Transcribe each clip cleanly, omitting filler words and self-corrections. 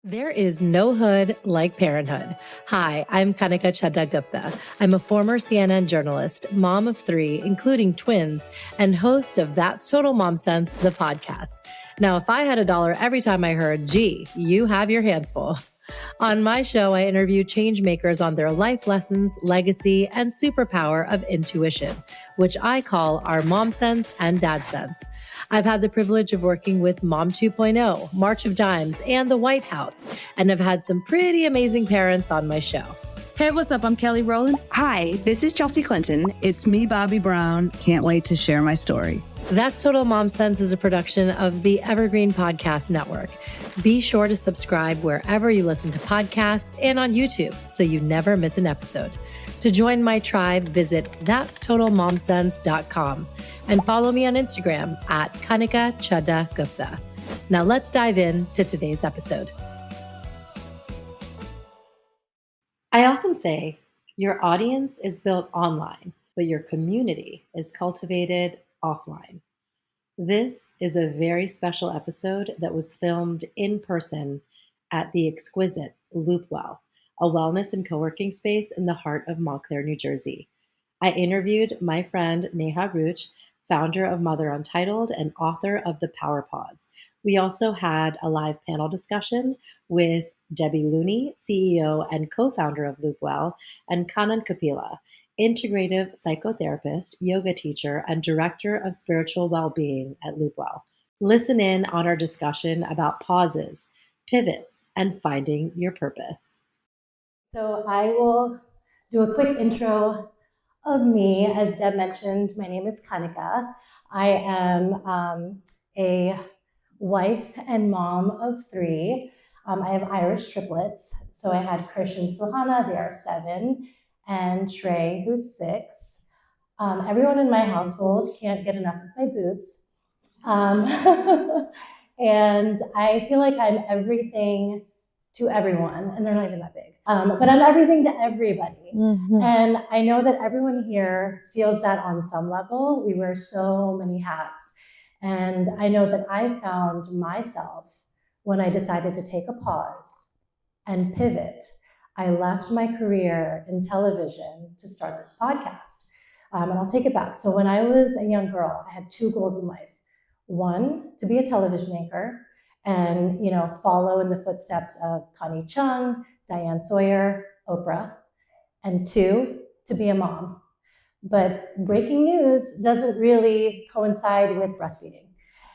There is no hood like parenthood. Hi, I'm Kanika Chadda Gupta. I'm a former CNN journalist, mom of 3, including twins, and host of That's Total Mom Sense, the podcast. Now, if I had $1 every time I heard, gee, you have your hands full. On my show, I interview change makers on their life lessons, legacy, and superpower of intuition, which I call our mom sense and dad sense. I've had the privilege of working with Mom 2.0, March of Dimes, and the White House, and have had some pretty amazing parents on my show. Hey, what's up? I'm Kelly Rowland. Hi, this is Chelsea Clinton. It's me, Bobby Brown. Can't wait to share my story. That's Total Mom Sense is a production of the Evergreen Podcast Network. Be sure to subscribe wherever you listen to podcasts and on YouTube so you never miss an episode. To join my tribe, visit that'stotalmomsense.com and follow me on Instagram at Kanika Chadda Gupta. Now let's dive into today's episode. I often say your audience is built online, but your community is cultivated offline. This is a very special episode that was filmed in person at the exquisite Loopwell, a wellness and co-working space in the heart of Montclair, New Jersey. I interviewed my friend Neha Ruch, founder of Mother Untitled and author of The Power Pause. We also had a live panel discussion with Debbie Looney, CEO and co-founder of Loopwell, and Kanan Kapila, integrative psychotherapist, yoga teacher, and director of spiritual well-being at Loopwell. Listen in on our discussion about pauses, pivots, and finding your purpose. So I will do a quick intro of me. As Deb mentioned, my name is Kanika. I am a wife and mom of 3. I have Irish triplets. So I had Krish and Sohana, they are 7, and Trey, who's 6. Everyone in my household can't get enough of my boobs. And I feel like I'm everything to everyone, and they're not even that big. But I'm everything to everybody. Mm-hmm. And I know that everyone here feels that on some level. We wear so many hats. And I know that I found myself when I decided to take a pause and pivot. I left my career in television to start this podcast. And I'll take it back. So when I was a young girl, I had 2 goals in life. 1, to be a television anchor and, follow in the footsteps of Connie Chung, Diane Sawyer, Oprah. And 2, to be a mom. But breaking news doesn't really coincide with breastfeeding.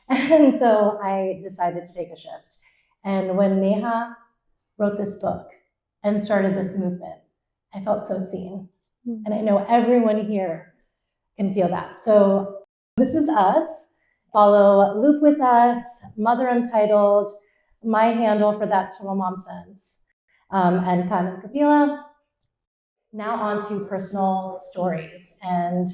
And so I decided to take a shift. And when Neha wrote this book and started this movement, I felt so seen. And I know everyone here can feel that. So this is us. Follow Loop with Us, Mother Untitled, my handle for That's Total Mom Sense, and Kanan Kapila. Now on to personal stories. And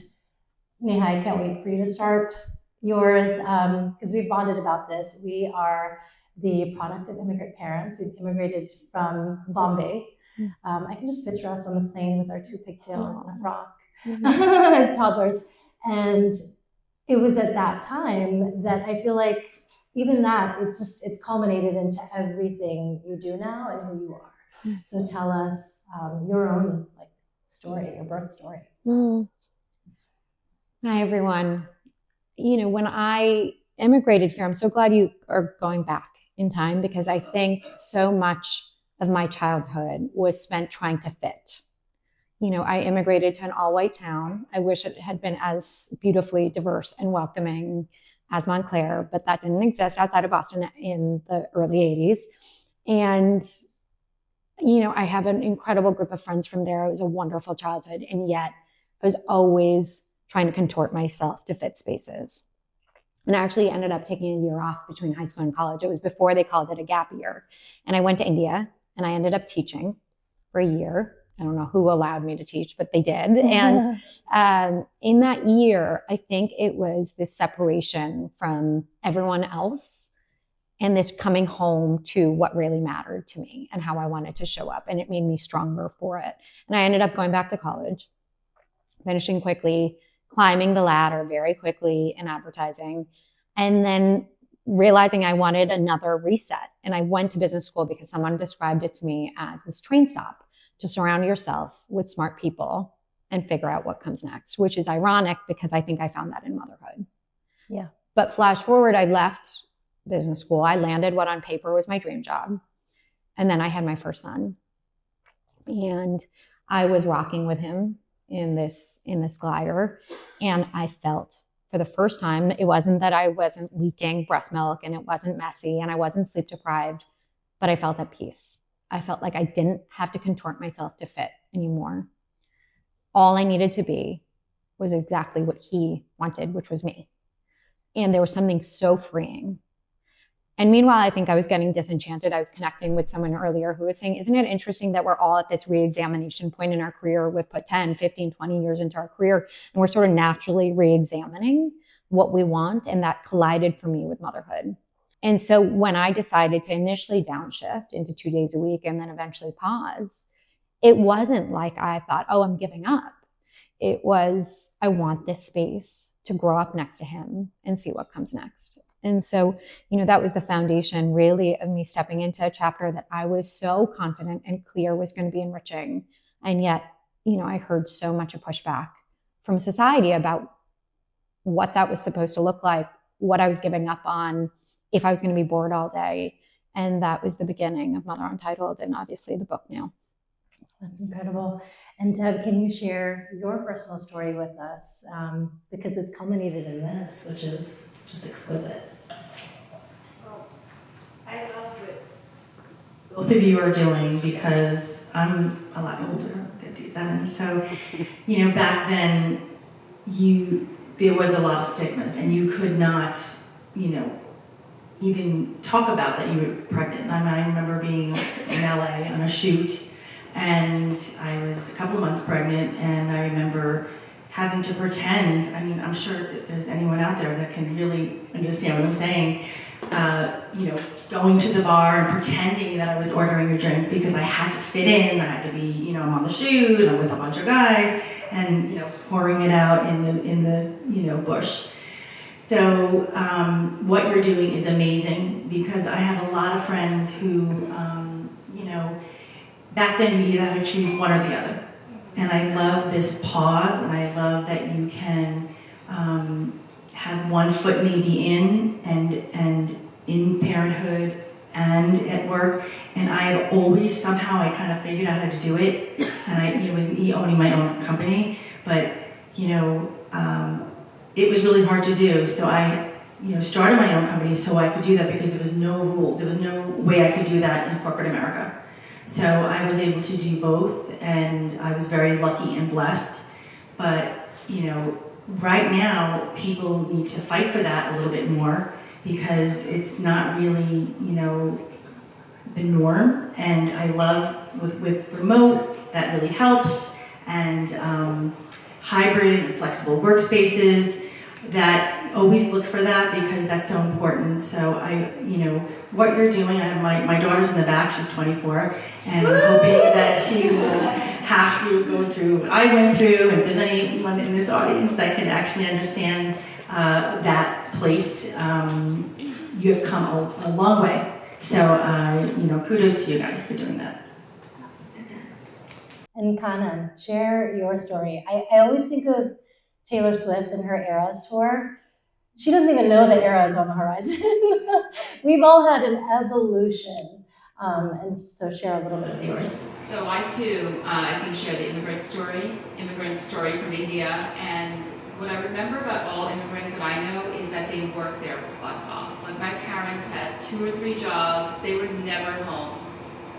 Neha, I can't wait for you to start yours because we've bonded about this. We are the product of immigrant parents. We've immigrated from Bombay. I can just picture us on the plane with our 2 pigtails and a frock as toddlers. And it was at that time that I feel like even that, it's culminated into everything you do now and who you are. So tell us your own story, your birth story. Hi, everyone. When I immigrated here, I'm so glad you are going back in time because I think so much of my childhood was spent trying to fit. I immigrated to an all-white town. I wish it had been as beautifully diverse and welcoming as Montclair, but that didn't exist outside of Boston in the early 80s. And, I have an incredible group of friends from there. It was a wonderful childhood. And yet I was always trying to contort myself to fit spaces. And I actually ended up taking a year off between high school and college. It was before they called it a gap year. And I went to India and I ended up teaching for a year. I don't know who allowed me to teach, but they did. And in that year, I think it was this separation from everyone else and this coming home to what really mattered to me and how I wanted to show up. And it made me stronger for it. And I ended up going back to college, finishing quickly, climbing the ladder very quickly in advertising, and then realizing I wanted another reset. And I went to business school because someone described it to me as this train stop to surround yourself with smart people and figure out what comes next, which is ironic because I think I found that in motherhood. Yeah. But flash forward, I left business school. I landed what on paper was my dream job. And then I had my first son. And I was rocking with him in this glider. And I felt for the first time, it wasn't that I wasn't leaking breast milk and it wasn't messy and I wasn't sleep deprived, but I felt at peace. I felt like I didn't have to contort myself to fit anymore. All I needed to be was exactly what he wanted, which was me. And there was something so freeing. And meanwhile, I think I was getting disenchanted. I was connecting with someone earlier who was saying, isn't it interesting that we're all at this re-examination point in our career? We've put 10, 15, 20 years into our career, and we're sort of naturally re-examining what we want. And that collided for me with motherhood. And so when I decided to initially downshift into 2 days a week and then eventually pause, it wasn't like I thought, oh, I'm giving up. It was, I want this space to grow up next to him and see what comes next. And so, that was the foundation really of me stepping into a chapter that I was so confident and clear was going to be enriching. And yet, I heard so much of pushback from society about what that was supposed to look like, what I was giving up on, if I was going to be bored all day. And that was the beginning of Mother Untitled and obviously the book now. That's incredible. And Deb, can you share your personal story with us? Because it's culminated in this, which is just exquisite. Well, I love what both of you are doing because I'm a lot older, 57. So, back then, there was a lot of stigmas, and you could not, even talk about that you were pregnant. I remember being in LA on a shoot. And I was a couple of months pregnant, and I remember having to pretend. I'm sure if there's anyone out there that can really understand what I'm saying, going to the bar and pretending that I was ordering a drink because I had to fit in. I had to be, I'm on the shoot, and I'm with a bunch of guys, and pouring it out in the bush. So what you're doing is amazing because I have a lot of friends who, back then, you either had to choose one or the other. And I love this pause, and I love that you can have one foot maybe in and in parenthood and at work. And I've always somehow I kind of figured out how to do it. And it was me owning my own company, but it was really hard to do. So I started my own company so I could do that because there was no rules. There was no way I could do that in corporate America. So I was able to do both, and I was very lucky and blessed. But, right now, people need to fight for that a little bit more because it's not really, the norm. And I love with remote, that really helps, and hybrid and flexible workspaces, that always look for that because that's so important. So what you're doing, I have my daughter's in the back, she's 24, and I'm hoping that she will have to go through what I went through, and if there's anyone in this audience that can actually understand that place, you have come a long way. So, kudos to you guys for doing that. And Kanan, share your story. I always think of Taylor Swift and her Eras tour. She doesn't even know the era is on the horizon. We've all had an evolution. And so share a little bit of yours. So I too, I think share the immigrant story from India. And what I remember about all immigrants that I know is that they work their butts off. Like my parents had 2 or 3 jobs. They were never home.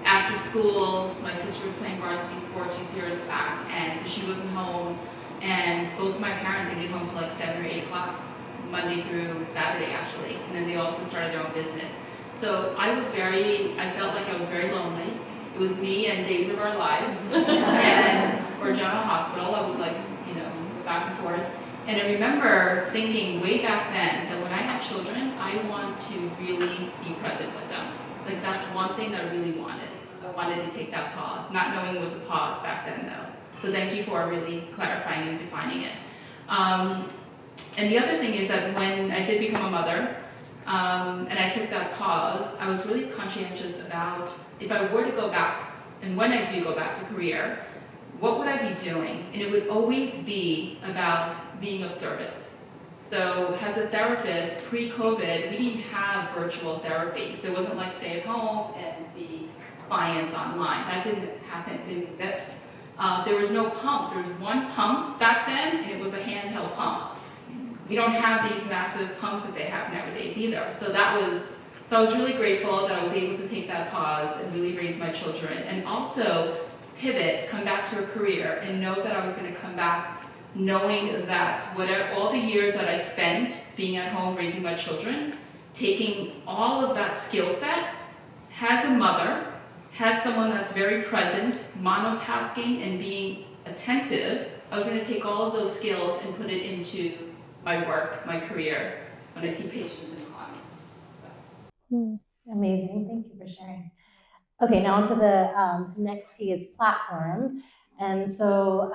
After school, my sister was playing varsity sports. She's here at the back. And so she wasn't home. And both of my parents didn't get home till like 7 or 8 o'clock, Monday through Saturday actually. And then they also started their own business. So I felt like I was very lonely. It was me and Days of Our Lives or General Hospital. I would back and forth. And I remember thinking way back then that when I had children, I want to really be present with them. Like that's one thing that I really wanted. I wanted to take that pause, not knowing it was a pause back then though. So thank you for really clarifying and defining it. And the other thing is that when I did become a mother, and I took that pause, I was really conscientious about if I were to go back, and when I do go back to career, what would I be doing? And it would always be about being of service. So as a therapist, pre-COVID, we didn't have virtual therapy. So it wasn't like stay at home and see clients online. That didn't happen, didn't exist. There was no pumps. There was one pump back then, and it was a handheld pump. We don't have these massive pumps that they have nowadays either. So I was really grateful that I was able to take that pause and really raise my children, and also pivot, come back to a career, and know that I was going to come back knowing that whatever all the years that I spent being at home raising my children, taking all of that skill set, as a mother, has someone that's very present, monotasking and being attentive, I was going to take all of those skills and put it into my work, my career, when I see patients and clients. So. Amazing. Thank you for sharing. Okay, now to the next key is platform. And so,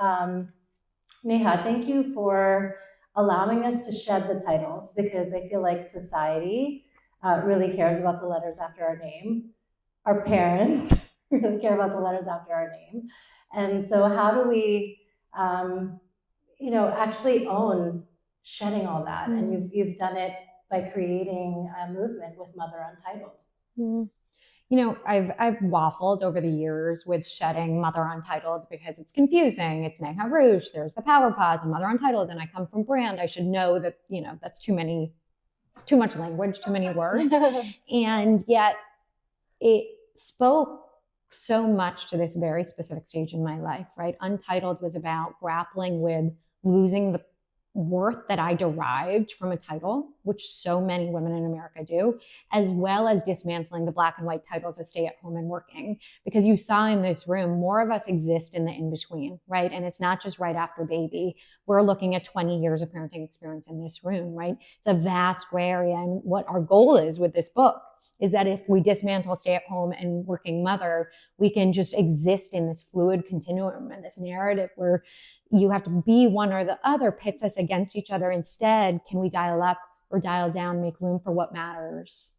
Neha, thank you for allowing us to shed the titles, because I feel like society really cares about the letters after our name. Our parents really care about the letters after our name. And so how do we, actually own shedding all that? And you've done it by creating a movement with Mother Untitled. I've waffled over the years with shedding Mother Untitled because it's confusing. It's Neha Ruch, there's the power pause, and Mother Untitled, and I come from brand. I should know that, that's too much language, too many words. And yet it spoke so much to this very specific stage in my life, right? Untitled was about grappling with losing the worth that I derived from a title, which so many women in America do, as well as dismantling the black and white titles of stay at home and working. Because you saw in this room, more of us exist in the in-between, right? And it's not just right after baby. We're looking at 20 years of parenting experience in this room, right? It's a vast gray area. And what our goal is with this book is that if we dismantle stay at home and working mother, we can just exist in this fluid continuum and this narrative where you have to be one or the other, pits us against each other. Instead, can we dial up or dial down, make room for what matters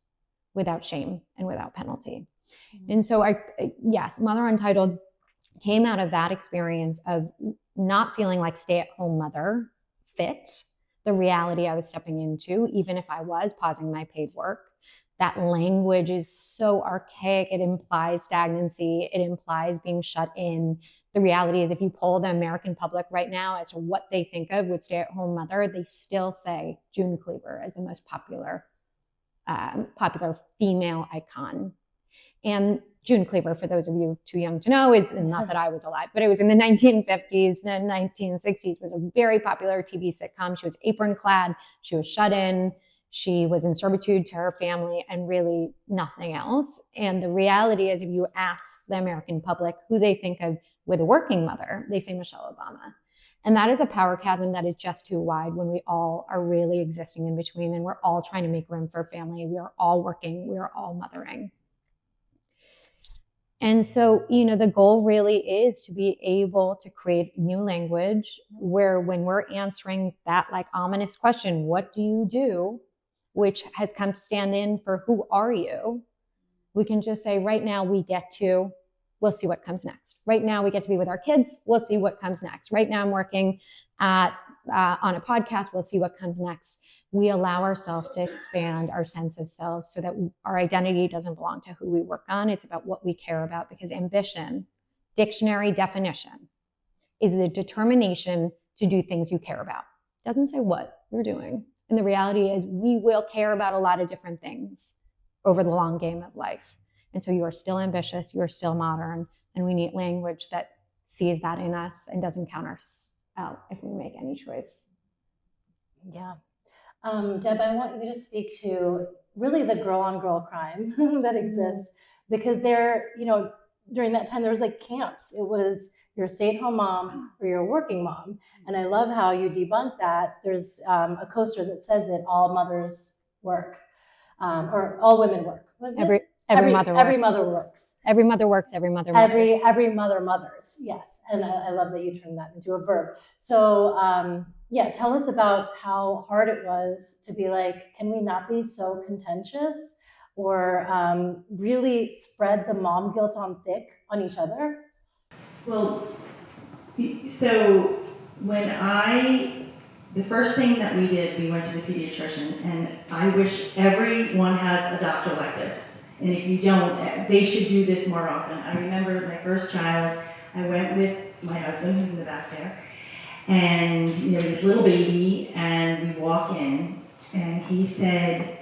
without shame and without penalty? And so yes, Mother Untitled came out of that experience of not feeling like stay-at-home mother fit the reality I was stepping into, even if I was pausing my paid work. That language is so archaic. It implies stagnancy. It implies being shut in. The reality is, if you poll the American public right now as to what they think of with stay-at-home mother, they still say June Cleaver as the most popular female icon. And June Cleaver, for those of you too young to know, is not that I was alive, but it was in the 1950s and 1960s, was a very popular TV sitcom. She was apron clad. She was shut in. She was in servitude to her family and really nothing else. And the reality is, if you ask the American public who they think of with a working mother, they say Michelle Obama. And that is a power chasm that is just too wide when we all are really existing in between, and we're all trying to make room for family. We are all working. We are all mothering. And so, the goal really is to be able to create new language where, when we're answering that ominous question, what do you do? Which has come to stand in for who are you? We can just say, right now we'll see what comes next. Right now we get to be with our kids. We'll see what comes next. Right now I'm working on a podcast. We'll see what comes next. We allow ourselves to expand our sense of self so that our identity doesn't belong to who we work on. It's about what we care about, because ambition, dictionary definition, is the determination to do things you care about. It doesn't say what you're doing. And the reality is, we will care about a lot of different things over the long game of life. And so you are still ambitious, you are still modern, and we need language that sees that in us and doesn't count us out if we make any choice. Yeah. Deb, I want you to speak to really the girl-on-girl crime that exists, because during that time there was camps. It was, you're a stay-at-home mom or you're a working mom. And I love how you debunk that. There's a coaster that says that all mothers work, or all women work. Was it? Every mother works. Every mother works. Every mother works. Every mother mothers. Every mother mothers. Yes. And I love that you turned that into a verb. So yeah, tell us about how hard it was to be like, can we not be so contentious or really spread the mom guilt on thick on each other? Well, so the first thing that we did, we went to the pediatrician, and I wish everyone has a doctor like this. And if you don't, they should do this more often. I remember my first child, I went with my husband, who's in the back there, and this little baby, and we walk in, and he said,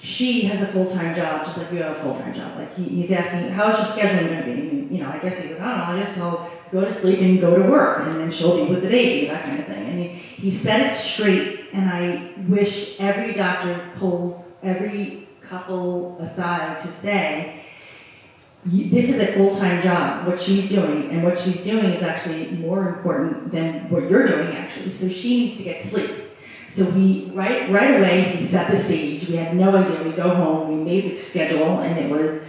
she has a full-time job, just like we have a full-time job. Like he's asking, how's your schedule going to be? And, I guess he's like, I don't know, I guess I'll go to sleep and go to work, and then she'll be with the baby, that kind of thing. And he said it straight, and I wish every doctor pulls every couple aside to say, this is a full-time job, what she's doing, and what she's doing is actually more important than what you're doing, actually. So she needs to get sleep. So we, right away, he set the stage. We had no idea. We go home, we made the schedule, and it was,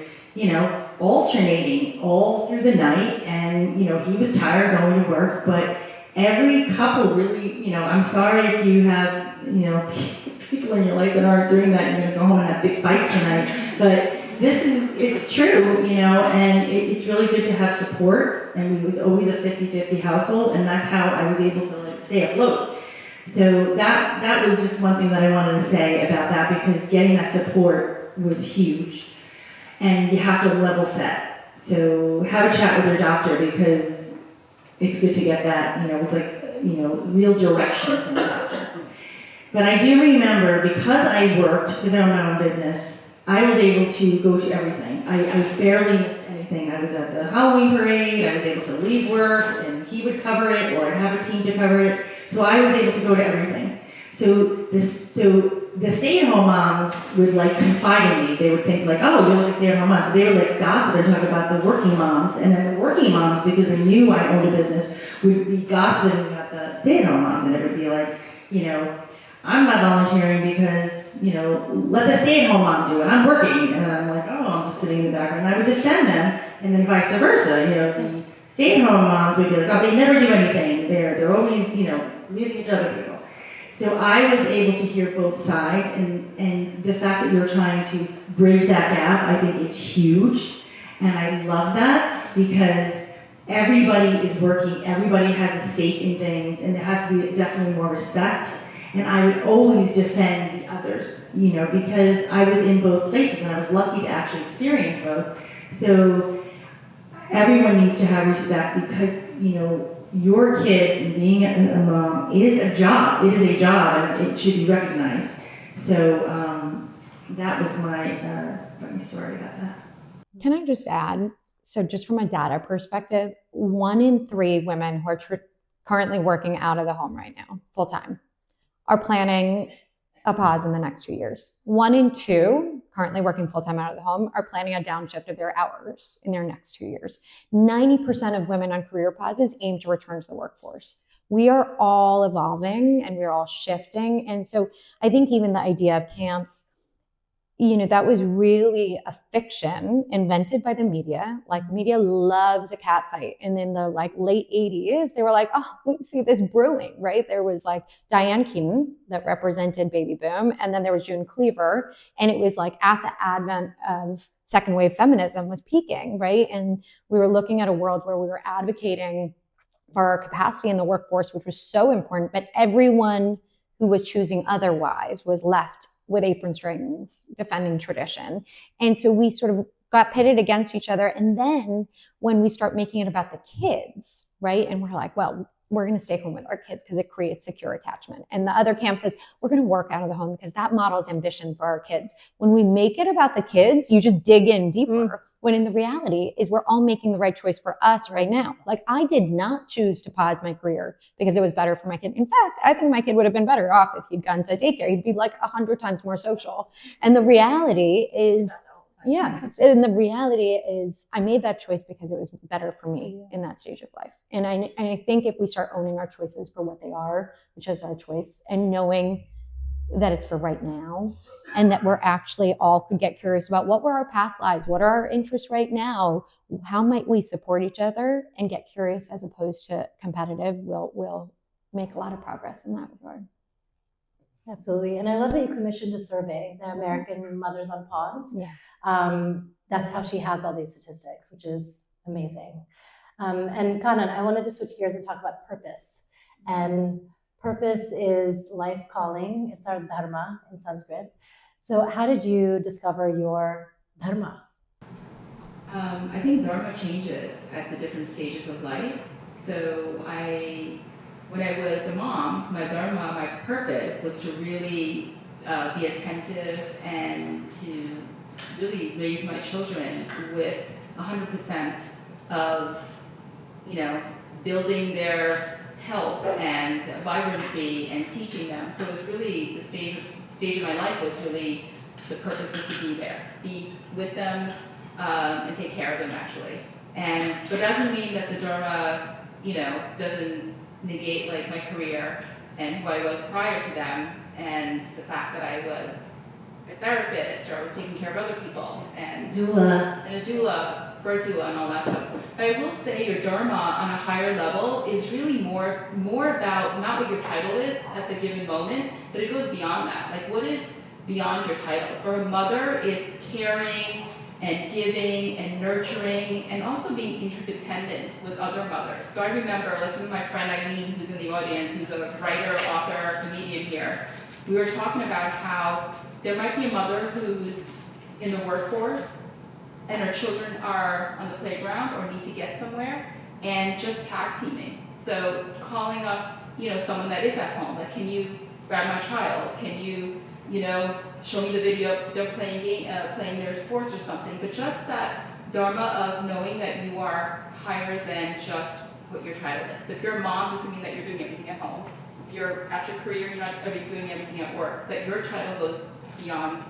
alternating all through the night. And, he was tired going to work, but every couple really, I'm sorry if you have, people in your life that aren't doing that, you're going to go home and have big fights tonight. But it's true, and it's really good to have support. And it was always a 50-50 household, and that's how I was able to stay afloat. So that was just one thing that I wanted to say about that, because getting that support was huge. And you have to level set. So have a chat with your doctor, because it's good to get that, it was real direction from the doctor. But I do remember, because I worked, because I own my own business, I was able to go to everything. I barely missed anything. I was at the Halloween parade, I was able to leave work, and he would cover it, or I'd have a team to cover it. So I was able to go to everything. So the stay-at-home moms would confide in me. They would think oh, you're like a stay-at-home mom. So they would gossip and talk about the working moms. And then the working moms, because they knew I owned a business, would be gossiping about the stay-at-home moms. And it would be I'm not volunteering because, let the stay-at-home mom do it. I'm working. And I'm I'm just sitting in the background. And I would defend them. And then vice versa. The stay-at-home moms would be oh, they never do anything. They're always, leaving it to other people. So I was able to hear both sides, and the fact that you're trying to bridge that gap, I think is huge. And I love that, because everybody is working, everybody has a stake in things, and there has to be definitely more respect. And I would always defend the others, because I was in both places, and I was lucky to actually experience both. So everyone needs to have respect, because, your kids and being a mom is a job. It is a job, and it should be recognized. So that was my funny story about that. Can I just add, so just from a data perspective, 1 in 3 women who are currently working out of the home right now, full-time, are planning a pause in the next 2 years. 1 in 2 currently working full-time out of the home are planning a downshift of their hours in their next 2 years. 90% of women on career pauses aim to return to the workforce. We are all evolving, and we're all shifting. And so I think even the idea of camps, that was really a fiction invented by the media. Media loves a cat fight. And in the late 80s, they were oh, we see this brewing, right? There was Diane Keaton that represented baby boom. And then there was June Cleaver. And it was at the advent of second wave feminism was peaking, right? And we were looking at a world where we were advocating for our capacity in the workforce, which was so important. But everyone who was choosing otherwise was left with apron strings, defending tradition. And so we sort of got pitted against each other. And then when we start making it about the kids, right? And we're well, we're going to stay home with our kids because it creates secure attachment. And the other camp says, we're going to work out of the home because that models ambition for our kids. When we make it about the kids, you just dig in deeper. When in the reality is we're all making the right choice for us right now. I did not choose to pause my career because it was better for my kid. In fact, I think my kid would have been better off if he'd gone to daycare. He'd be 100 times more social. And the reality is, and the reality is I made that choice because it was better for me in that stage of life. And I think if we start owning our choices for what they are, which is our choice, and knowing that it's for right now, and that we're actually all could get curious about what were our past lives, what are our interests right now, how might we support each other, and get curious as opposed to competitive. We'll make a lot of progress in that regard. Absolutely. And I love that you commissioned a survey, the American Mothers on Pause. Yeah. That's how she has all these statistics, which is amazing. And Kanan, I wanted to switch gears and talk about purpose. And purpose is life calling. It's our dharma in Sanskrit. So how did you discover your dharma? I think dharma changes at the different stages of life. So when I was a mom, my dharma, my purpose was to really be attentive and to really raise my children with 100% of, building their health and vibrancy and teaching them. So it was really the stage of my life was really, the purpose was to be there, be with them, and take care of them actually. But it doesn't mean that the dharma, doesn't negate like my career and who I was prior to them, and the fact that I was a therapist or I was taking care of other people and a doula, birth doula, and all that stuff. But I will say your dharma on a higher level is really more about not what your title is at the given moment, but it goes beyond that. Like what is beyond your title? For a mother, it's caring and giving and nurturing and also being interdependent with other mothers. So I remember, like even my friend Eileen, who's in the audience, who's a writer, author, comedian here, we were talking about how there might be a mother who's in the workforce and her children are on the playground or need to get somewhere, and just tag teaming. So calling up, someone that is at home, like, can you grab my child? Can you, show me the video, they're playing their sports or something. But just that dharma of knowing that you are higher than just what your title is. So if you're a mom, doesn't mean that you're doing everything at home. If you're at your career, you're not doing everything at work. That your title goes beyond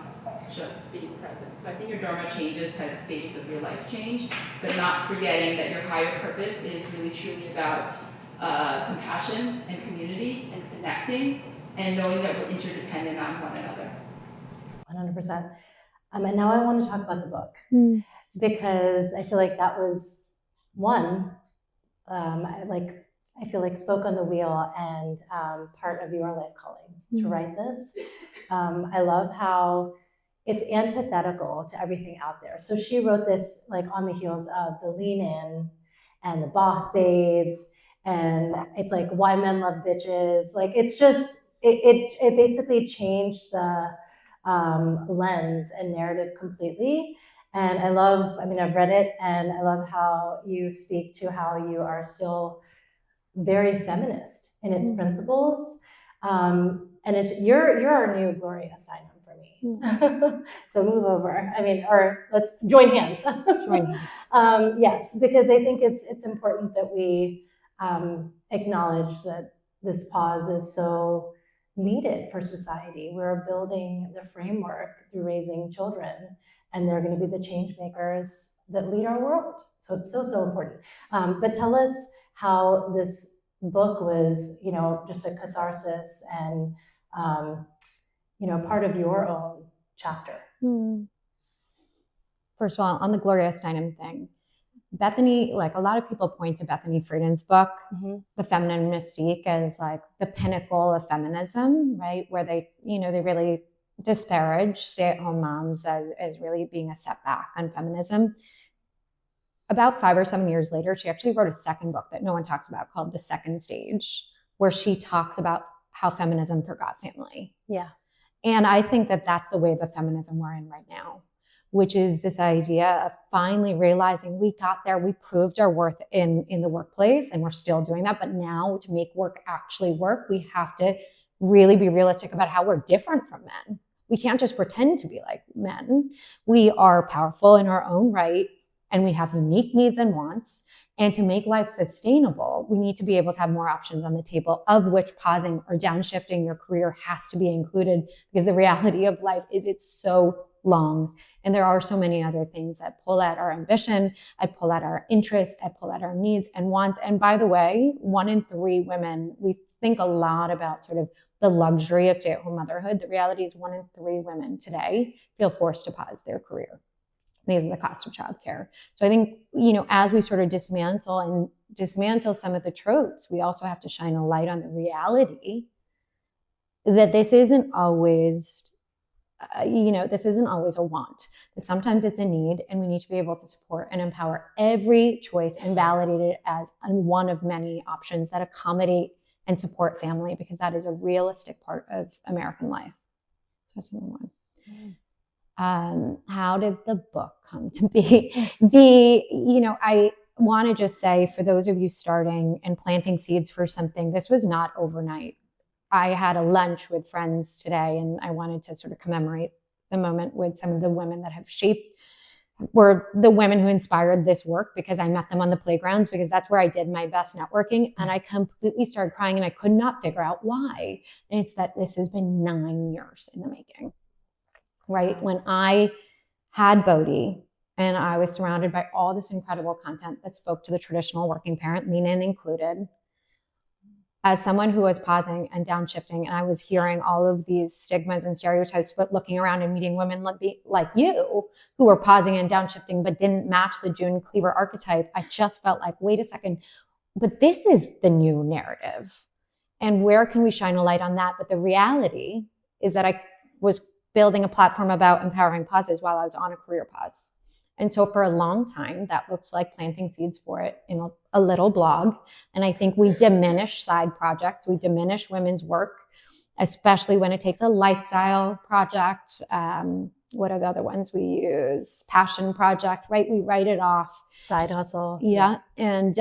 just being present. So I think your dharma changes as the stages of your life change, but not forgetting that your higher purpose is really truly about compassion and community and connecting and knowing that we're interdependent on one another. 100%. And now I want to talk about the book because I feel like that was one, I feel like spoke on the wheel and part of your life calling to write this. I love how it's antithetical to everything out there. So she wrote this like on the heels of the Lean In and the Boss Babes, and it's like why men love bitches. Like it's just it basically changed the lens and narrative completely. And I've read it, and I love how you speak to how you are still very feminist in its principles. And you're our new Gloria Steinem for me. So move over. Or let's join hands. Yes, because I think it's important that we acknowledge that this pause is so needed for society. We're building the framework through raising children, and they're going to be the change makers that lead our world. So it's so important. But tell us how this book was, just a catharsis and, part of your own chapter. First of all, on the Gloria Steinem thing, Bethany, like a lot of people point to Bethany Friedan's book, The Feminine Mystique, as like the pinnacle of feminism, right? Where they really disparage stay-at-home moms as really being a setback on feminism. About 5 or 7 years later, she actually wrote a second book that no one talks about called The Second Stage, where she talks about how feminism forgot family. Yeah. And I think that that's the wave of feminism we're in right now, which is this idea of finally realizing we got there, we proved our worth in the workplace, and we're still doing that. But now to make work actually work, we have to really be realistic about how we're different from men. We can't just pretend to be like men. We are powerful in our own right, and we have unique needs and wants. And to make life sustainable, we need to be able to have more options on the table, of which pausing or downshifting your career has to be included, because the reality of life is it's so long. And there are so many other things that pull at our ambition, that pull at our interests, that pull at our needs and wants. And by the way, 1 in 3 women, we think a lot about sort of the luxury of stay-at-home motherhood. The reality is 1 in 3 women today feel forced to pause their career because of the cost of childcare. So I think, as we sort of dismantle some of the tropes, we also have to shine a light on the reality that this isn't always, this isn't always a want. That sometimes it's a need, and we need to be able to support and empower every choice and validate it as one of many options that accommodate and support family, because that is a realistic part of American life. So that's number one. How did the book come to be? I want to just say, for those of you starting and planting seeds for something, this was not overnight. I had a lunch with friends today, and I wanted to sort of commemorate the moment with some of the women that were the women who inspired this work, because I met them on the playgrounds, because that's where I did my best networking. And I completely started crying, and I could not figure out why. And it's that this has been 9 years in the making, right? When I had Bodhi and I was surrounded by all this incredible content that spoke to the traditional working parent, lean in included, as someone who was pausing and downshifting, and I was hearing all of these stigmas and stereotypes, but looking around and meeting women like you who were pausing and downshifting but didn't match the June Cleaver archetype, I just felt like, wait a second, but this is the new narrative. And where can we shine a light on that? But the reality is that I was building a platform about empowering pauses while I was on a career pause. And so for a long time, that looks like planting seeds for it in a little blog. And I think we diminish side projects. We diminish women's work, especially when it takes a lifestyle project. What are the other ones we use? Passion project, right? We write it off. Side hustle. Yeah. And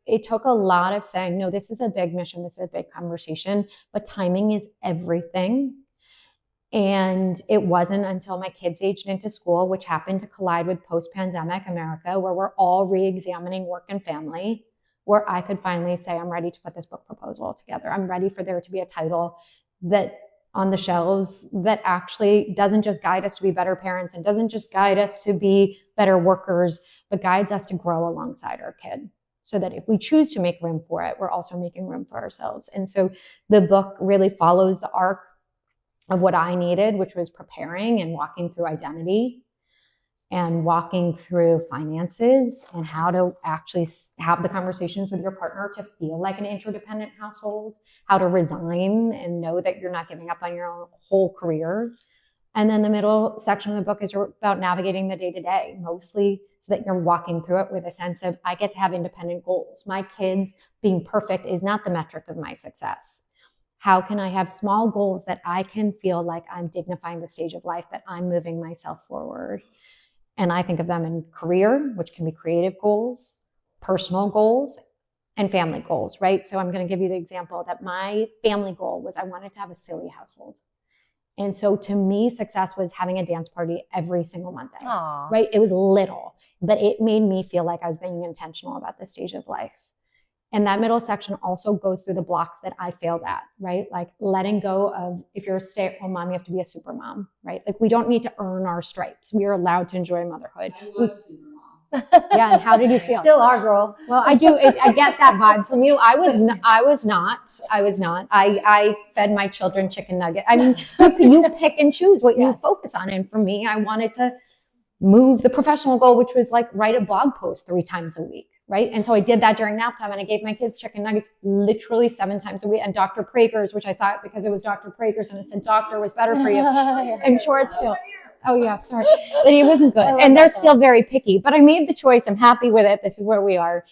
it took a lot of saying, no, this is a big mission. This is a big conversation, but timing is everything. And it wasn't until my kids aged into school, which happened to collide with post-pandemic America, where we're all re-examining work and family, where I could finally say, I'm ready to put this book proposal together. I'm ready for there to be a title that on the shelves that actually doesn't just guide us to be better parents and doesn't just guide us to be better workers, but guides us to grow alongside our kid. So that if we choose to make room for it, we're also making room for ourselves. And so the book really follows the arc of what I needed, which was preparing and walking through identity and walking through finances and how to actually have the conversations with your partner to feel like an interdependent household, how to resign and know that you're not giving up on your own whole career. And then the middle section of the book is about navigating the day-to-day, mostly so that you're walking through it with a sense of, I get to have independent goals. My kids being perfect is not the metric of my success. How can I have small goals that I can feel like I'm dignifying the stage of life, that I'm moving myself forward? And I think of them in career, which can be creative goals, personal goals, and family goals, right? So I'm going to give you the example that my family goal was I wanted to have a silly household. And so to me, success was having a dance party every single Monday, right? It was little, but it made me feel like I was being intentional about the stage of life. And that middle section also goes through the blocks that I failed at, right? Like letting go of, if you're a stay-at-home mom, you have to be a super mom, right? Like we don't need to earn our stripes. We are allowed to enjoy motherhood. I was a super mom. Yeah, and how did you feel? Still are, girl. Well, I do. I get that vibe from you. I was not. I fed my children chicken nugget. I mean, you pick and choose what you focus on. And for me, I wanted to move the professional goal, which was like write a blog post 3 times a week. Right. And so I did that during nap time, and I gave my kids chicken nuggets literally 7 times a week, and Dr. Prager's, which I thought because it was Dr. Prager's and it said doctor was better for you. I'm sure it's still, oh yeah, sorry. But it wasn't good. And they're still very picky, but I made the choice. I'm happy with it. This is where we are.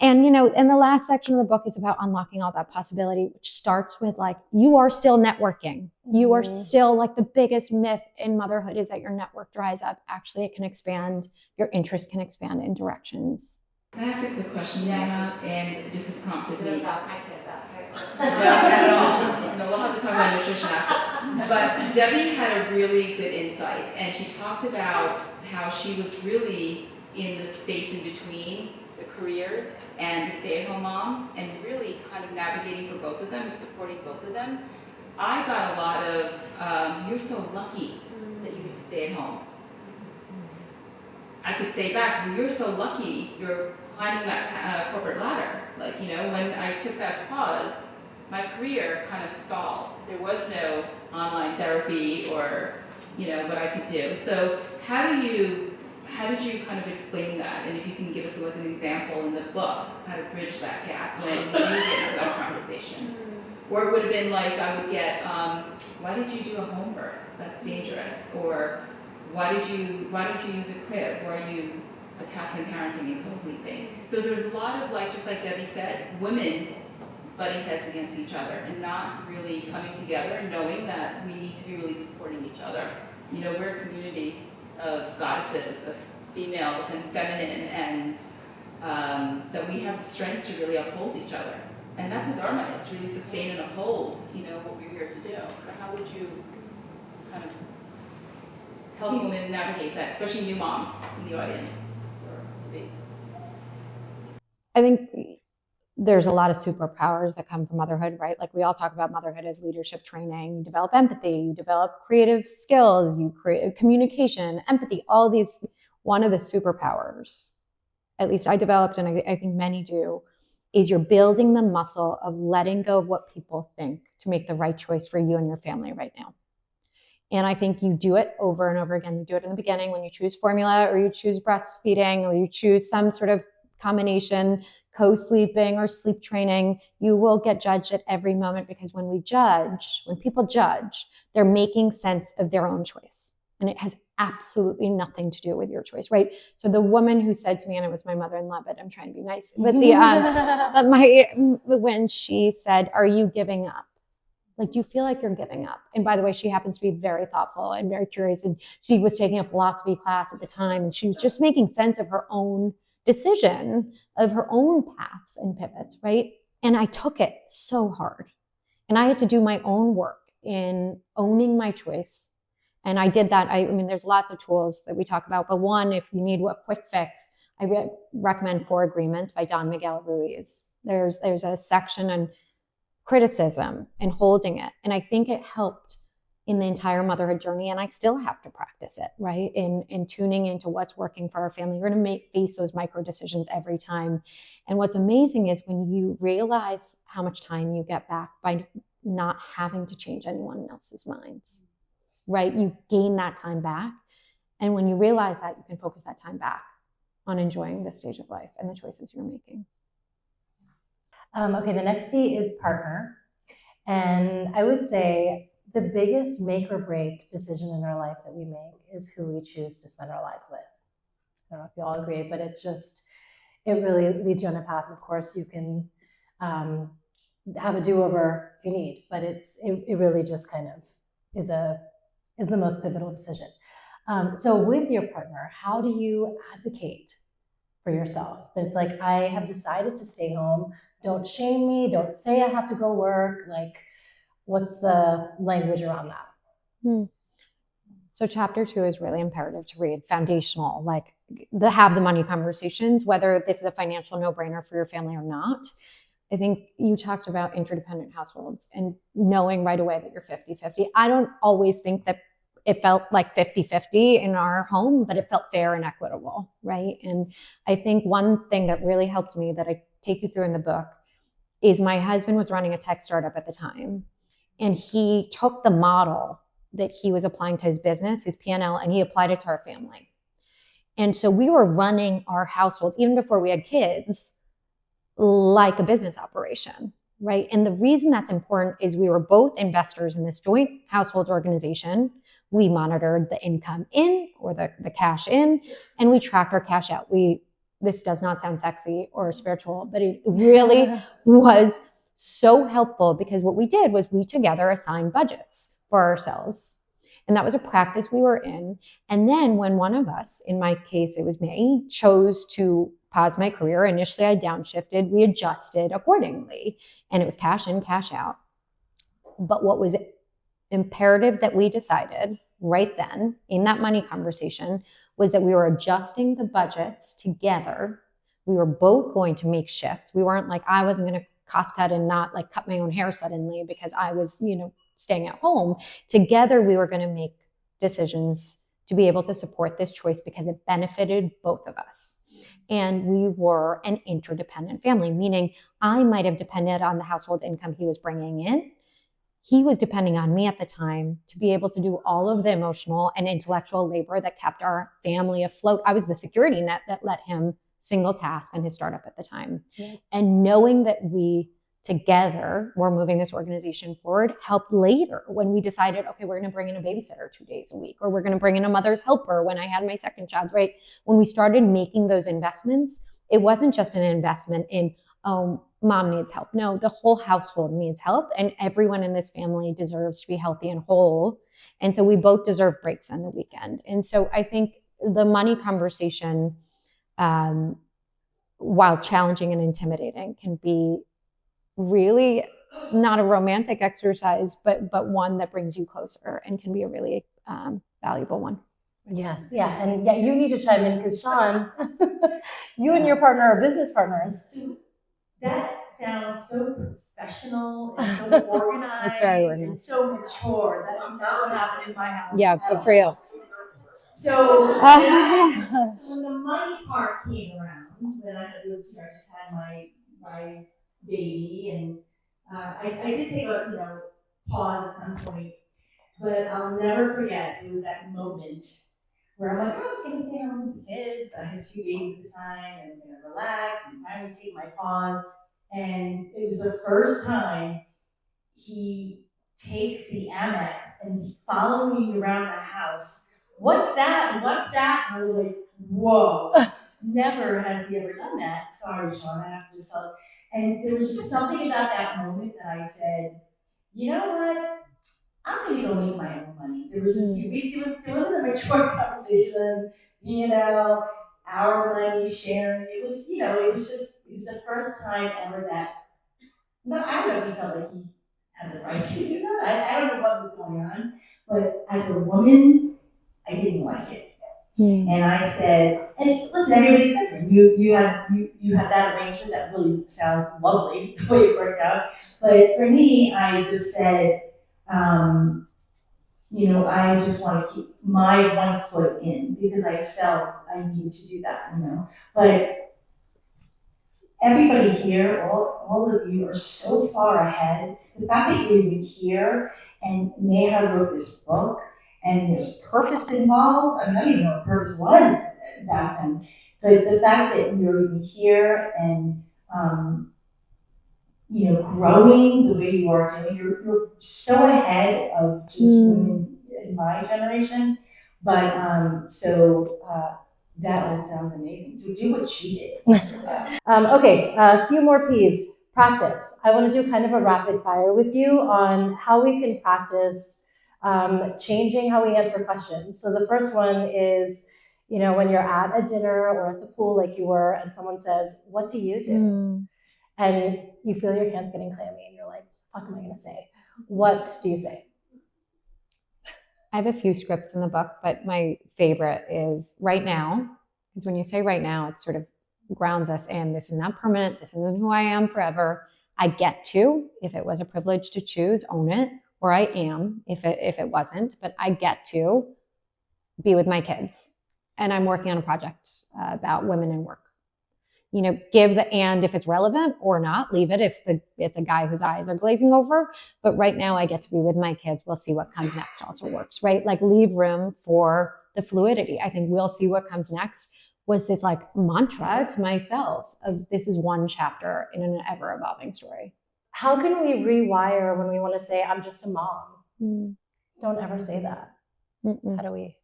And, and the last section of the book is about unlocking all that possibility, which starts with like, you are still networking. You are still like the biggest myth in motherhood is that your network dries up. Actually, it can expand. Your interest can expand in directions. Can I ask a quick question, Neha? And this has prompted me. About my kids' appetite. No, not at all. No, we'll have to talk about nutrition after. But Debbie had a really good insight, and she talked about how she was really in the space in between the careers and the stay-at-home moms, and really kind of navigating for both of them and supporting both of them. I got a lot of, you're so lucky that stay at home. I could say back, well, you're so lucky you're climbing that corporate ladder. Like, you know, when I took that pause, my career kind of stalled. There was no online therapy or, you know, what I could do. So how did you kind of explain that? And if you can give us an example in the book, how to bridge that gap when you do get into that conversation. Or it would have been like, I would get, why did you do a home birth? That's dangerous. Or why did you use a crib? Or are you attachment parenting and co-sleeping? So there's a lot of, like, just like Debbie said, women butting heads against each other and not really coming together and knowing that we need to be really supporting each other. You know, we're a community of goddesses, of females and feminine, and that we have the strengths to really uphold each other. And that's what Dharma is, really sustain and uphold, you know, what we're here to do. So how would you kind of help women navigate that, especially new moms in the audience, or to be? I think there's a lot of superpowers that come from motherhood, right? Like we all talk about motherhood as leadership training. You develop empathy, you develop creative skills, you create communication, empathy, all these. One of the superpowers, at least I developed, and I think many do, is you're building the muscle of letting go of what people think to make the right choice for you and your family right now. And I think you do it over and over again. You do it in the beginning when you choose formula, or you choose breastfeeding, or you choose some sort of combination, co-sleeping or sleep training. You will get judged at every moment, because when people judge, they're making sense of their own choice. And it has absolutely nothing to do with your choice, right? So the woman who said to me, and it was my mother-in-law, but I'm trying to be nice, but when she said, "Are you giving up? Like, do you feel like you're giving up?" And by the way, she happens to be very thoughtful and very curious. And she was taking a philosophy class at the time, and she was just making sense of her own decision, of her own paths and pivots, right? And I took it so hard. And I had to do my own work in owning my choice. And I did that. I mean, there's lots of tools that we talk about, but one, if you need a quick fix, I recommend 4 Agreements by Don Miguel Ruiz. There's a section on criticism and holding it. And I think it helped in the entire motherhood journey. And I still have to practice it, right? In tuning into what's working for our family. We're going to face those micro decisions every time. And what's amazing is when you realize how much time you get back by not having to change anyone else's minds, right? You gain that time back. And when you realize that, you can focus that time back on enjoying this stage of life and the choices you're making. Okay, the next P is partner. And I would say the biggest make or break decision in our life that we make is who we choose to spend our lives with. I don't know if you all agree, but it really leads you on a path. Of course, you can have a do-over if you need, but it really just kind of is the most pivotal decision. So with your partner, how do you advocate for yourself? That it's like, I have decided to stay home. Don't shame me. Don't say I have to go work. Like, what's the language around that? So chapter 2 is really imperative to read, foundational, like have the money conversations, whether this is a financial no-brainer for your family or not. I think you talked about interdependent households and knowing right away that you're 50-50. I don't always think that it felt like 50-50 in our home, but it felt fair and equitable, right? And I think one thing that really helped me that I take you through in the book is my husband was running a tech startup at the time, and he took the model that he was applying to his business, his P&L, and he applied it to our family. And so we were running our household, even before we had kids, like a business operation, right? And the reason that's important is we were both investors in this joint household organization. We monitored the income in, or the cash in, and we tracked our cash out. This does not sound sexy or spiritual, but it really was so helpful, because what we did was we together assigned budgets for ourselves. And that was a practice we were in. And then when one of us, in my case, it was me, chose to pause my career, initially I downshifted, we adjusted accordingly. And it was cash in, cash out. But what was imperative that we decided right then in that money conversation was that we were adjusting the budgets together. We were both going to make shifts. We weren't like, I wasn't going to cost cut and not like cut my own hair suddenly because I was, staying at home. Together, we were going to make decisions to be able to support this choice because it benefited both of us. And we were an interdependent family, meaning I might have depended on the household income he was bringing in. He was depending on me at the time to be able to do all of the emotional and intellectual labor that kept our family afloat. I was the security net that let him single task on his startup at the time. Yeah. And knowing that we together were moving this organization forward helped later when we decided, okay, we're going to bring in a babysitter 2 days a week, or we're going to bring in a mother's helper when I had my second child, right? When we started making those investments, it wasn't just an investment in, oh, mom needs help. No, the whole household needs help, and everyone in this family deserves to be healthy and whole. And so we both deserve breaks on the weekend. And so I think the money conversation, while challenging and intimidating, can be really not a romantic exercise, but one that brings you closer and can be a really valuable one. Yes, yeah, and yeah, you need to chime in because Sean, you and your partner are business partners. That sounds so professional and so organized. It's very organized. And so mature. That is not what happened in my house. Yeah, good for you. So when the money part came around, when I just had my baby, and I did take a pause at some point, but I'll never forget, it was that moment where I'm like, oh, I was going to stay home with the kids. I had 2 babies at the time, and I'm going to relax and finally take my pause. And it was the first time he takes the Amex and he's following me around the house. What's that? What's that? And I was like, whoa. Never has he ever done that. Sorry, Sean, I have to just tell. And there was just something about that moment that I said, you know what? I'm going to go make my own money. There was just, there wasn't a mature conversation, our money, sharing. It was the first time ever that, no, I don't know if he felt like he had the right to do that. I don't know what was going on. But as a woman, I didn't like it. And I said, and listen, everybody's different. You have that arrangement that really sounds lovely the way it worked out. But for me, I just said, I just want to keep my one foot in because I felt I needed to do that, But everybody here, all of you are so far ahead. The fact that you're even here and Neha wrote this book and there's purpose involved. I mean, I didn't even know what purpose was back then. But the fact that you're even here and, growing the way you are doing, you're so ahead of just women in my generation. But that all sounds amazing. So do what she did. Okay, a few more P's. Practice. I want to do kind of a rapid fire with you on how we can practice changing how we answer questions. So the first one is, when you're at a dinner or at the pool like you were, and someone says, "What do you do?" And you feel your hands getting clammy, and you're like, "Fuck, am I going to say?" What do you say? I have a few scripts in the book, but my favorite is right now. Because when you say right now, it sort of grounds us in this is not permanent. This isn't who I am forever. I get to, if it was a privilege to choose, own it, or I am, if it wasn't. But I get to be with my kids, and I'm working on a project about women in work. Give the and if it's relevant or not, leave it if it's a guy whose eyes are glazing over. But right now I get to be with my kids. We'll see what comes next also works, right? Like leave room for the fluidity. I think we'll see what comes next was this like mantra to myself of this is one chapter in an ever evolving story. How can we rewire when we want to say, I'm just a mom? Don't ever say that. How do we?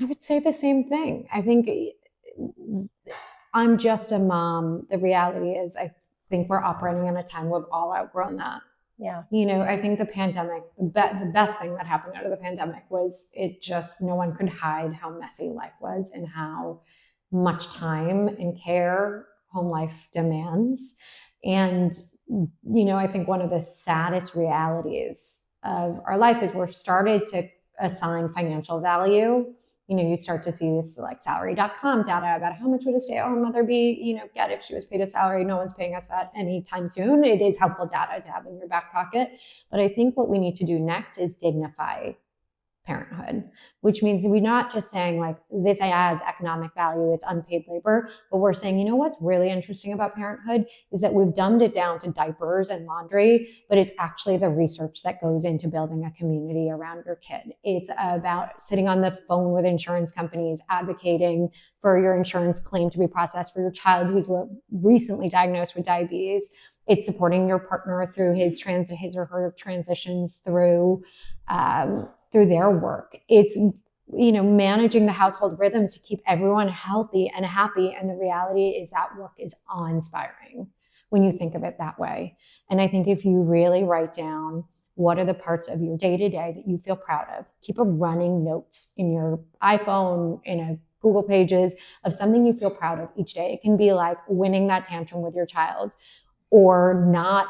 I would say the same thing. I think I'm just a mom. The reality is I think we're operating in a time we've all outgrown that. Yeah. I think the pandemic, the best thing that happened out of the pandemic was no one could hide how messy life was and how much time and care home life demands. And, I think one of the saddest realities of our life is we're started to assign financial value you start to see this like salary.com data about how much would a stay-at-home mother be, get if she was paid a salary. No one's paying us that anytime soon. It is helpful data to have in your back pocket. But I think what we need to do next is dignify parenthood, which means we're not just saying like this adds economic value, it's unpaid labor, but we're saying, what's really interesting about parenthood is that we've dumbed it down to diapers and laundry, but it's actually the research that goes into building a community around your kid. It's about sitting on the phone with insurance companies, advocating for your insurance claim to be processed for your child who's recently diagnosed with diabetes. It's supporting your partner through his or her transitions through their work. It's, managing the household rhythms to keep everyone healthy and happy. And the reality is that work is awe-inspiring when you think of it that way. And I think if you really write down what are the parts of your day-to-day that you feel proud of, keep a running notes in your iPhone, in a Google Pages of something you feel proud of each day. It can be like winning that tantrum with your child, or not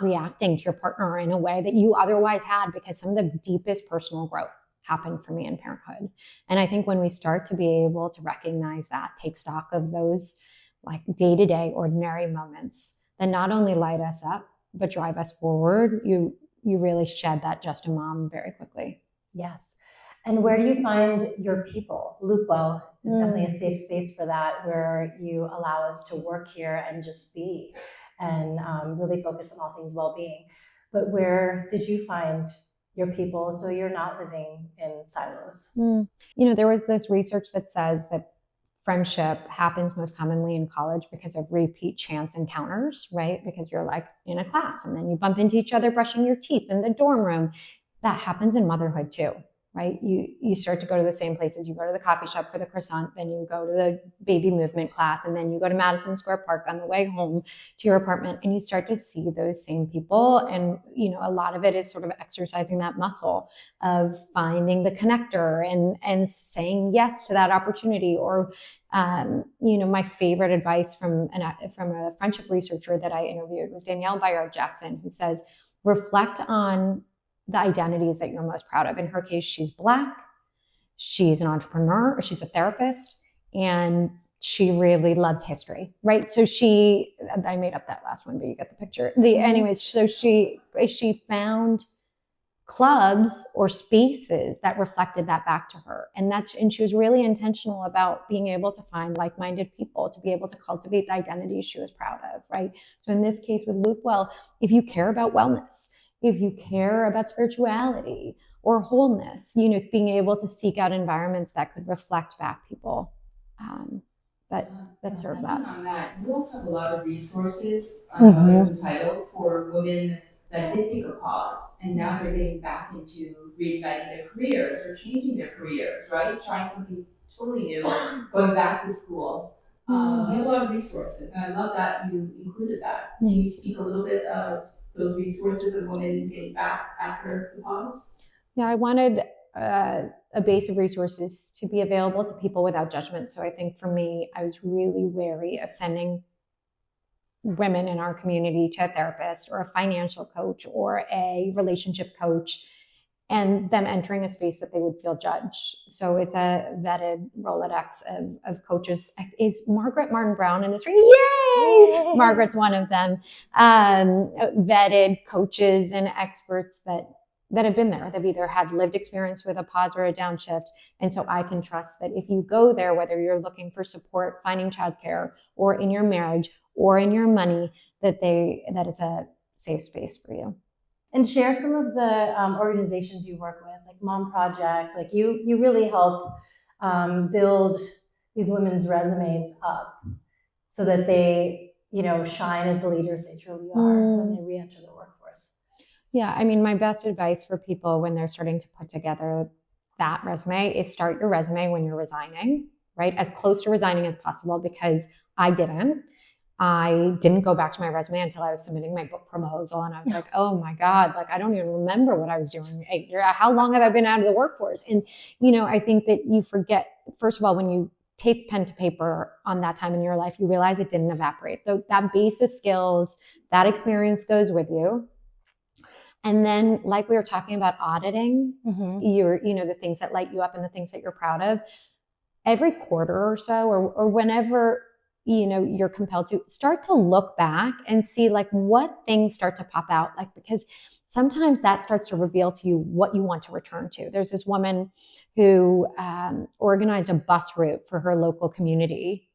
reacting to your partner in a way that you otherwise had, because some of the deepest personal growth happened for me in parenthood. And I think when we start to be able to recognize that, take stock of those like day-to-day ordinary moments that not only light us up, but drive us forward, you really shed that just a mom very quickly. Yes. And where do you find your people? Loopwell is definitely a safe space for that, where you allow us to work here and just be, and really focus on all things well-being. But where did you find your people so you're not living in silos? There was this research that says that friendship happens most commonly in college because of repeat chance encounters, right? Because you're like in a class and then you bump into each other brushing your teeth in the dorm room. That happens in motherhood too, right? You start to go to the same places. You go to the coffee shop for the croissant, then you go to the baby movement class, and then you go to Madison Square Park on the way home to your apartment, and you start to see those same people. And, a lot of it is sort of exercising that muscle of finding the connector and saying yes to that opportunity. Or, my favorite advice from a friendship researcher that I interviewed was Danielle Bayard-Jackson, who says, reflect on the identities that you're most proud of. In her case, she's Black, she's an entrepreneur, or she's a therapist, and she really loves history, right? So I made up that last one, but you get the picture. Anyways, so she found clubs or spaces that reflected that back to her. And she was really intentional about being able to find like-minded people to be able to cultivate the identities she was proud of, right? So in this case with Loopwell, if you care about wellness, if you care about spirituality or wholeness, being able to seek out environments that could reflect back people that serve that. On that, you also have a lot of resources on Mother Untitled for women that did take a pause, and now they're getting back into reigniting their careers or changing their careers, right? Trying something totally new, going back to school. You have a lot of resources, and I love that you included that. Can you speak a little bit of those resources of women getting back after the pause? Yeah, I wanted a base of resources to be available to people without judgment. So I think for me, I was really wary of sending women in our community to a therapist or a financial coach or a relationship coach, and them entering a space that they would feel judged. So it's a vetted Rolodex of coaches. Is Margaret Martin Brown in this room? Yay! Margaret's one of them. Vetted coaches and experts that have been there. They've either had lived experience with a pause or a downshift. And so I can trust that if you go there, whether you're looking for support, finding childcare, or in your marriage, or in your money, that it's a safe space for you. And share some of the organizations you work with, like Mom Project. Like you really help build these women's resumes up so that they, shine as the leaders they truly are when they re-enter the workforce. Yeah, I mean, my best advice for people when they're starting to put together that resume is start your resume when you're resigning, right? As close to resigning as possible, because I didn't go back to my resume until I was submitting my book proposal. And I was like, oh my God, like, I don't even remember what I was doing. How long have I been out of the workforce? And, I think that you forget, first of all, when you take pen to paper on that time in your life, you realize it didn't evaporate. That base of skills, that experience goes with you. And then, like we were talking about auditing, your, the things that light you up and the things that you're proud of, every quarter or so, or whenever, you're compelled to start to look back and see like what things start to pop out, like, because sometimes that starts to reveal to you what you want to return to. There's this woman who organized a bus route for her local community.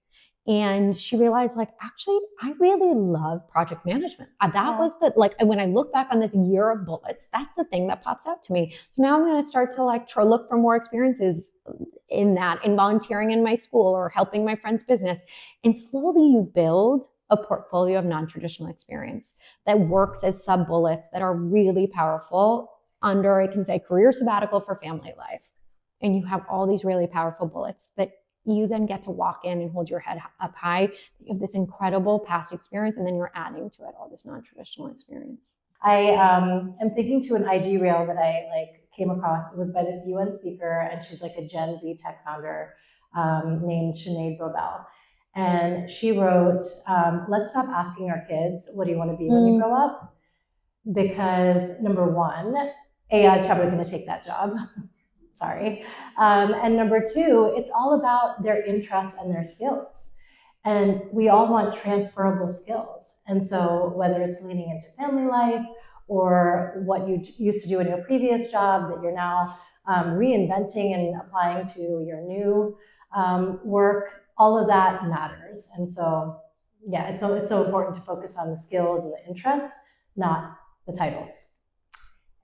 And she realized, like, actually, I really love project management. That was when I look back on this year of bullets, that's the thing that pops out to me. So now I'm going to start to look for more experiences in volunteering in my school or helping my friend's business. And slowly you build a portfolio of non-traditional experience that works as sub bullets that are really powerful under, I can say, career sabbatical for family life. And you have all these really powerful bullets that you then get to walk in and hold your head up high. You have this incredible past experience, and then you're adding to it all this non-traditional experience. I am thinking to an IG reel that I came across. It was by this UN speaker, and she's like a Gen Z tech founder named Sinead Bovell. And she wrote, let's stop asking our kids, what do you want to be when you grow up? Because number one, AI is probably going to take that job. Sorry. And number two, it's all about their interests and their skills. And we all want transferable skills. And so whether it's leaning into family life or what you used to do in your previous job that you're now reinventing and applying to your new work, all of that matters. And so, yeah, it's so important to focus on the skills and the interests, not the titles.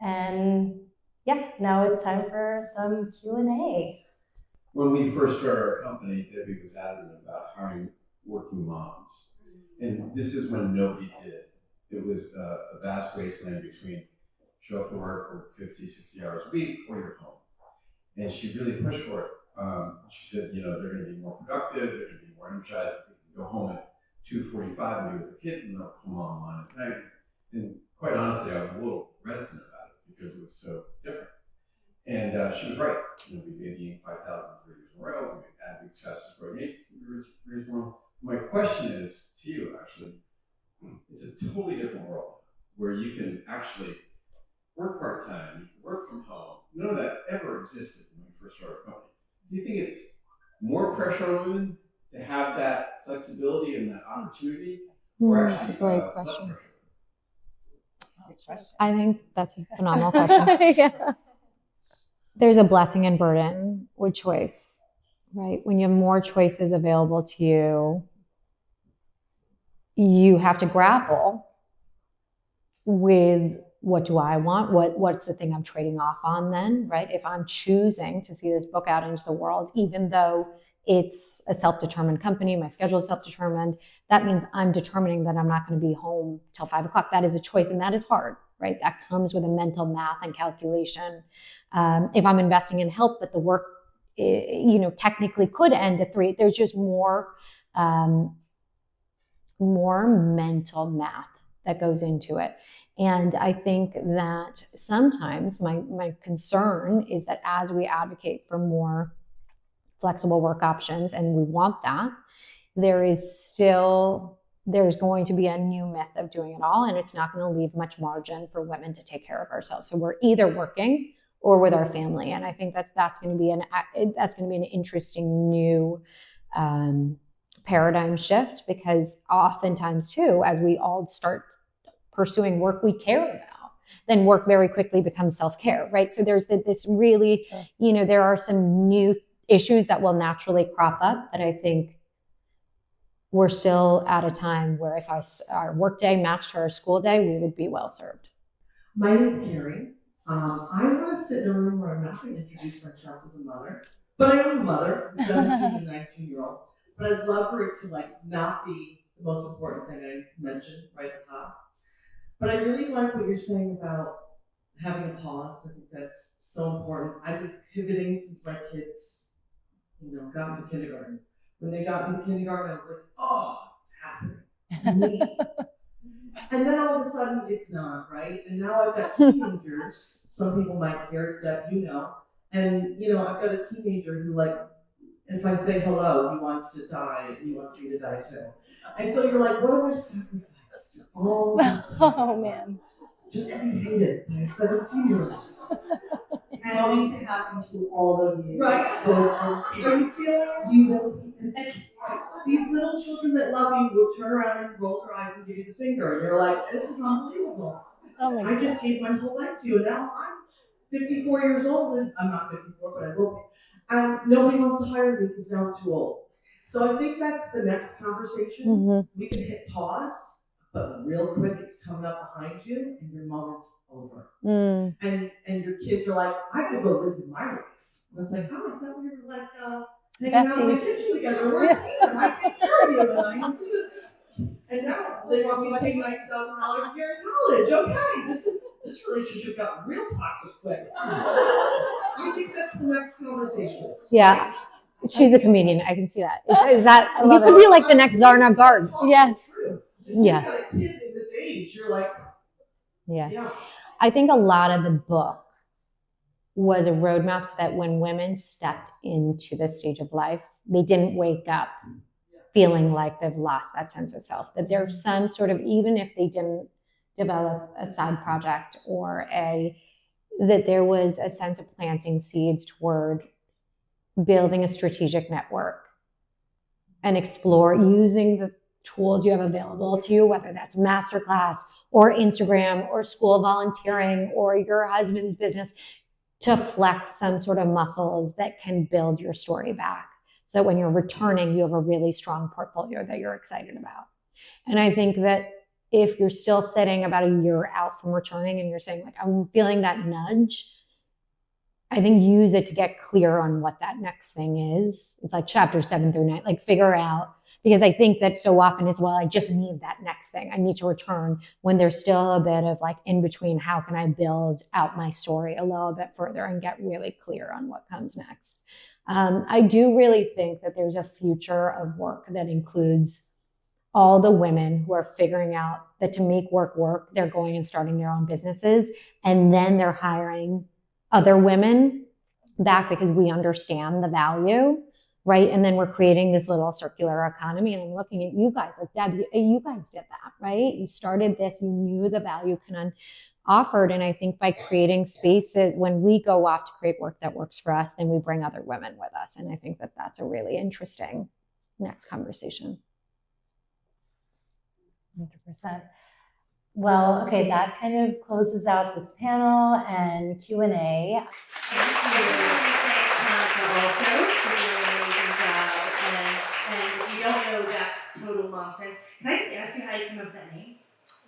And yeah, now it's time for some Q&A. When we first started our company, Debbie was adamant about hiring working moms. And this is when nobody did. It was a vast wasteland between show up to work 50, 60 hours a week or you're home. And she really pushed for it. She said, they're going to be more productive, they're going to be more energized, they can go home at 2:45 and be with the kids, and they'll come online at night. And quite honestly, I was a little reticent about it because it was so different. And she was right. We made the Inc. 5,000 3 years in a row. We made Adweek's fastest growing agency 3 years in a row. My question is to you, actually, it's a totally different world where you can actually work part-time, you can work from home. None of that ever existed when we first started our company. Do you think it's more pressure on women to have that flexibility and that opportunity? Or actually, that's a great less question. pressure? I think that's a phenomenal question. Yeah. There's a blessing and burden with choice, right? When you have more choices available to you, you have to grapple with, what do I want? What's the thing I'm trading off on then, right? If I'm choosing to see this book out into the world, even though it's a self-determined company, my schedule is self-determined, that means I'm determining that I'm not going to be home till 5 o'clock. That is a choice, and that is hard, right? That comes with a mental math and calculation. If I'm investing in help, but the work, technically could end at 3, there's just more mental math that goes into it. And I think that sometimes my concern is that as we advocate for more flexible work options, and we want that, there's going to be a new myth of doing it all, and it's not going to leave much margin for women to take care of ourselves. So we're either working or with our family, and I think that's going to be an interesting new paradigm shift, because oftentimes too, as we all start pursuing work we care about, then work very quickly becomes self-care, right? So there's this really, there are some new issues that will naturally crop up, but I think we're still at a time where if our work day matched our school day, we would be well served. My name is Carrie. I want to sit in a room where I'm not going to introduce myself as a mother, but I am a mother, a 17 and 19-year-old. But I'd love for it to not be the most important thing I mentioned right at the top. But I really like what you're saying about having a pause. I think that's so important. I've been pivoting since my kids, got into kindergarten. When they got into kindergarten, I was like, oh, it's happening. It's me. And then all of a sudden, it's not, right? And now I've got teenagers. Some people might hear that, and, I've got a teenager who, if I say hello, he wants to die, and he wants me to die too. And so you're like, what have I sacrificed all this time? Oh, man. just to be hated by a 17-year-old. It's going to happen to all of you. Right? Are you feeling it? You will. These little children that love you will turn around and roll their eyes and give you the finger, and you're like, this is unbelievable. Oh my I just gave my whole life to you, and now I'm 54 years old, and I'm not 54, but I will be. And nobody wants to hire me because now I'm too old. So I think that's the next conversation. Mm-hmm. We can hit pause, but real quick, it's coming up behind you, and your moment's over. And your kids are like, I gotta go live my life. And it's like, oh, I thought we were like hanging out in the kitchen together. We're a team, and I take care of you, and now they want me to pay $90,000 a year in college. Okay, this relationship got real toxic quick. I think that's the next conversation. Yeah. She's a comedian. I can see that. Is that you could be like the next Zarna Garg. Yes. Yeah. You got a kid in this age, you're like, yeah. I think a lot of the book was a roadmap so that when women stepped into this stage of life, they didn't wake up feeling like they've lost that sense of self, that there's some sort of, even if they didn't develop a side project or that there was a sense of planting seeds toward building a strategic network and explore using the tools you have available to you, whether that's masterclass or Instagram or school volunteering or your husband's business, to flex some sort of muscles that can build your story back. So that when you're returning, you have a really strong portfolio that you're excited about. And I think that if you're still sitting about a year out from returning and you're saying, like, I'm feeling that nudge, I think use it to get clear on what that next thing is. It's like chapter 7 through 9, like figure out, because I think that so often as well, I just need that next thing. I need to return when there's still a bit of like in between, how can I build out my story a little bit further and get really clear on what comes next. I do really think that there's a future of work that includes all the women who are figuring out that to make work, they're going and starting their own businesses, and then they're hiring other women back because we understand the value, right? And then we're creating this little circular economy. And I'm looking at you guys, like Debbie, you guys did that, right? You started this, you knew the value Kanan offered. And I think by creating spaces, when we go off to create work that works for us, then we bring other women with us. And I think that that's a really interesting next conversation. 100%. Well, okay, that kind of closes out this panel and Q&A. Thank you. Also for doing an amazing job. And if you don't know, that's total nonsense. Can I just ask you how you came up with that name?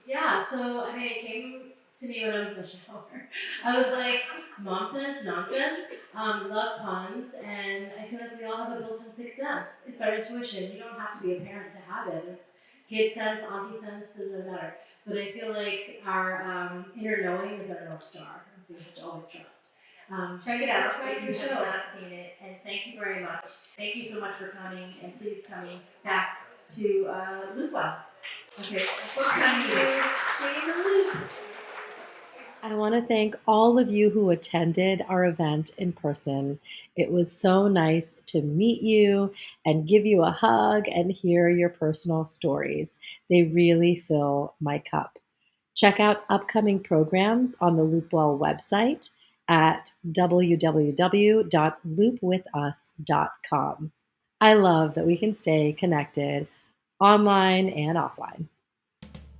Yeah, so I mean, it came to me when I was in the shower. I was like, mom sense, nonsense, love puns, and I feel like we all have a built-in sixth sense. It's our intuition. You don't have to be a parent to have it. It's kid sense, auntie sense, doesn't really matter. But I feel like our inner knowing is our North Star, and so you have to always trust. Check it out Subscribe if to you the have show. not seen it, and thank you very much. Thank you so much for coming, and please coming back to Loopwell. Okay, what's coming here? Stay in the loop. I want to thank all of you who attended our event in person. It was so nice to meet you and give you a hug and hear your personal stories. They really fill my cup. Check out upcoming programs on the Loopwell website at www.loopwithus.com. I love that we can stay connected online and offline.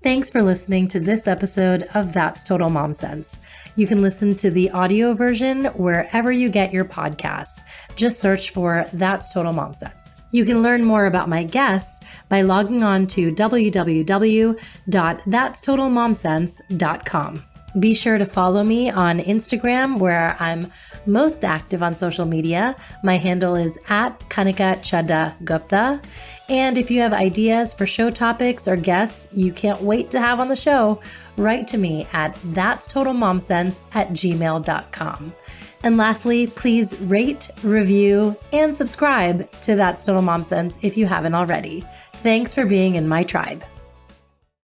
Thanks for listening to this episode of That's Total Mom Sense. You can listen to the audio version wherever you get your podcasts. Just search for That's Total Mom Sense. You can learn more about my guests by logging on to www.thatstotalmomsense.com. Be sure to follow me on Instagram, where I'm most active on social media. My handle is @Kanika Chadda Gupta. And if you have ideas for show topics or guests you can't wait to have on the show, write to me at thatstotalmomsense@gmail.com. And lastly, please rate, review, and subscribe to That's Total Mom Sense if you haven't already. Thanks for being in my tribe.